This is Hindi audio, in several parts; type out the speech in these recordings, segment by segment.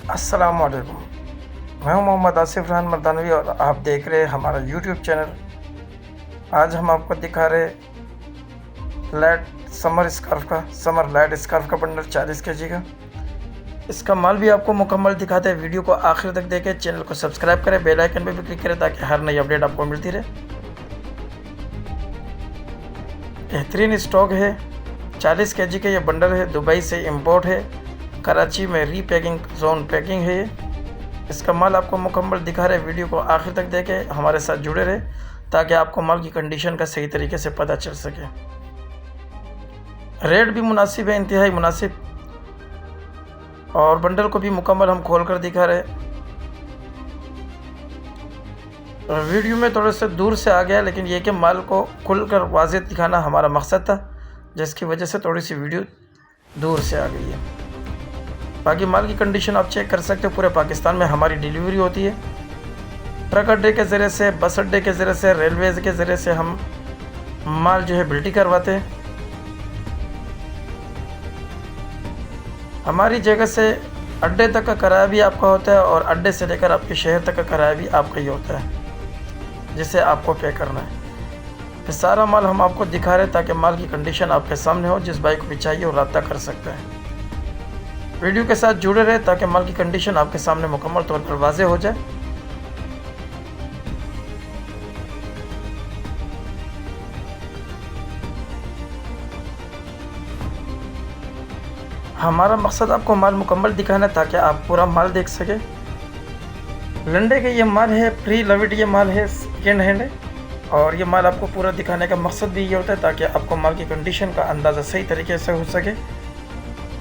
अस्सलामुअलैकुम। मैं हूं मोहम्मद आसिफ रहमान मर्दानवी और आप देख रहे हैं हमारा यूट्यूब चैनल। आज हम आपको दिखा रहे लाइट समर लाइट स्कार्फ का बंडल 40 केजी का। इसका माल भी आपको मुकम्मल दिखाते हैं। वीडियो को आखिर तक देखें, चैनल को सब्सक्राइब करें, बेल आइकन पे भी क्लिक करें ताकि हर नई अपडेट आपको मिलती रहे। बेहतरीन स्टॉक है। 40 केजी का ये बंडल है। दुबई से इंपोर्ट है। कराची में रीपैकिंग जोन पैकिंग है ये। इसका माल आपको मुकम्मल दिखा रहे। वीडियो को आखिर तक देखें, हमारे साथ जुड़े रहे ताकि आपको माल की कंडीशन का सही तरीके से पता चल सके। रेट भी मुनासिब है, इंतहाई मुनासिब, और बंडल को भी मुकम्मल हम खोल कर दिखा रहे। वीडियो में थोड़े से दूर से आ गया, लेकिन ये कि माल को खुल कर वाज़ेह दिखाना हमारा मकसद था, जिसकी वजह से थोड़ी सी वीडियो दूर से आ गई है। बाकी माल की कंडीशन आप चेक कर सकते हो। पूरे पाकिस्तान में हमारी डिलीवरी होती है। ट्रक अड्डे के ज़रिए से, बस अड्डे के ज़रिए से, रेलवेज़ के ज़रिए से हम माल जो है बिल्टी करवाते हैं। हमारी जगह से अड्डे तक का किराया भी आपका होता है और अड्डे से लेकर आपके शहर तक का किराया भी आपका ही होता है, जिसे आपको पे करना है। ये सारा माल हम आपको दिखा रहे हैं ताकि माल की कंडीशन आपके सामने हो। जिस भाई को भी चाहिए वो रब्ता कर सकता है। वीडियो के साथ जुड़े रहे ताकि माल की कंडीशन आपके सामने मुकम्मल तौर पर वाज़ेह हो जाए। हमारा मकसद आपको माल मुकम्मल दिखाना है ताकि आप पूरा माल देख सके। लंडे के ये माल है, प्री लविट ये माल है, सेकेंड हैंड है, और ये माल आपको पूरा दिखाने का मकसद भी ये होता है ताकि आपको माल की कंडीशन का अंदाज़ा सही तरीके से हो सके।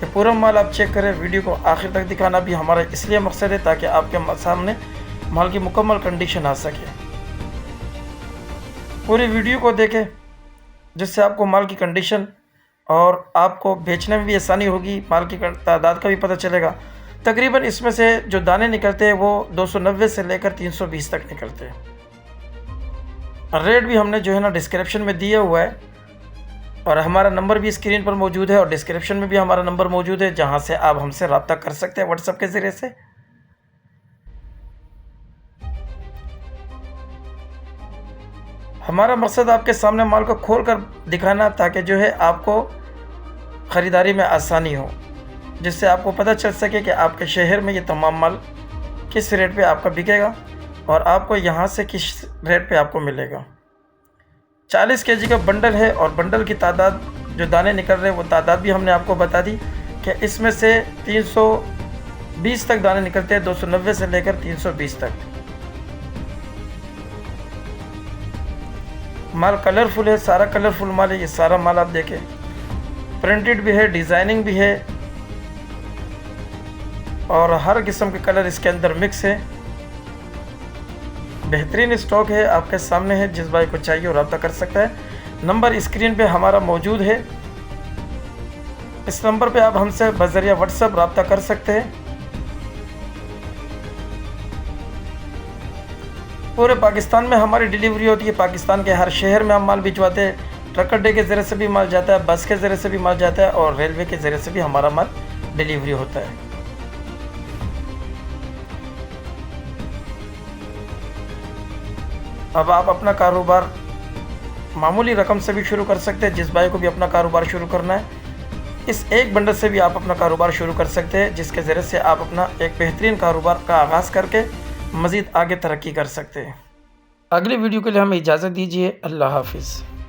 ये पूरा माल आप चेक करें। वीडियो को आखिर तक दिखाना भी हमारा इसलिए मकसद है ताकि आपके सामने माल की मुकम्मल कंडीशन आ सके। पूरी वीडियो को देखें, जिससे आपको माल की कंडीशन और आपको बेचने में भी आसानी होगी। माल की तादाद का भी पता चलेगा। तकरीबन इसमें से जो दाने निकलते हैं वो 290 से लेकर 320 तक निकलते हैं। रेट भी हमने जो है ना डिस्क्रिप्शन में दिया हुआ है, और हमारा नंबर भी स्क्रीन पर मौजूद है और डिस्क्रिप्शन में भी हमारा नंबर मौजूद है, जहां से आप हमसे रब्ता कर सकते हैं व्हाट्सएप के ज़रिए से। हमारा मकसद आपके सामने माल को खोल कर दिखाना ताकि जो है आपको ख़रीदारी में आसानी हो, जिससे आपको पता चल सके कि आपके शहर में ये तमाम माल किस रेट पे आपका बिकेगा और आपको यहाँ से किस रेट पे आपको मिलेगा। 40 केजी का बंडल है और बंडल की तादाद जो दाने निकल रहे हैं वो तादाद भी हमने आपको बता दी कि इसमें से 320 तक दाने निकलते हैं, 290 से लेकर 320 तक। माल कलरफुल है, सारा कलरफुल माल है। ये सारा माल आप देखें, प्रिंटेड भी है, डिज़ाइनिंग भी है, और हर किस्म के कलर इसके अंदर मिक्स है। बेहतरीन स्टॉक है, आपके सामने है। जिस भाई को चाहिए वो रब्ता कर सकता है। नंबर स्क्रीन पे हमारा मौजूद है। इस नंबर पे आप हमसे बज़रिया व्हाट्सएप रब्ता कर सकते हैं। पूरे पाकिस्तान में हमारी डिलीवरी होती है। पाकिस्तान के हर शहर में हम माल भिजवाते हैं। ट्रक अड्डे के ज़रिए से भी माल जाता है, बस के ज़रिए से भी माल जाता है, और रेलवे के ज़रिए से भी हमारा माल डिलीवरी होता है। अब आप अपना कारोबार मामूली रकम से भी शुरू कर सकते हैं। जिस भाई को भी अपना कारोबार शुरू करना है, इस एक बंडल से भी आप अपना कारोबार शुरू कर सकते हैं, जिसके ज़रिए से आप अपना एक बेहतरीन कारोबार का आगाज़ करके मज़ीद आगे तरक्की कर सकते हैं। अगली वीडियो के लिए हमें इजाज़त दीजिए। अल्लाह हाफिज़।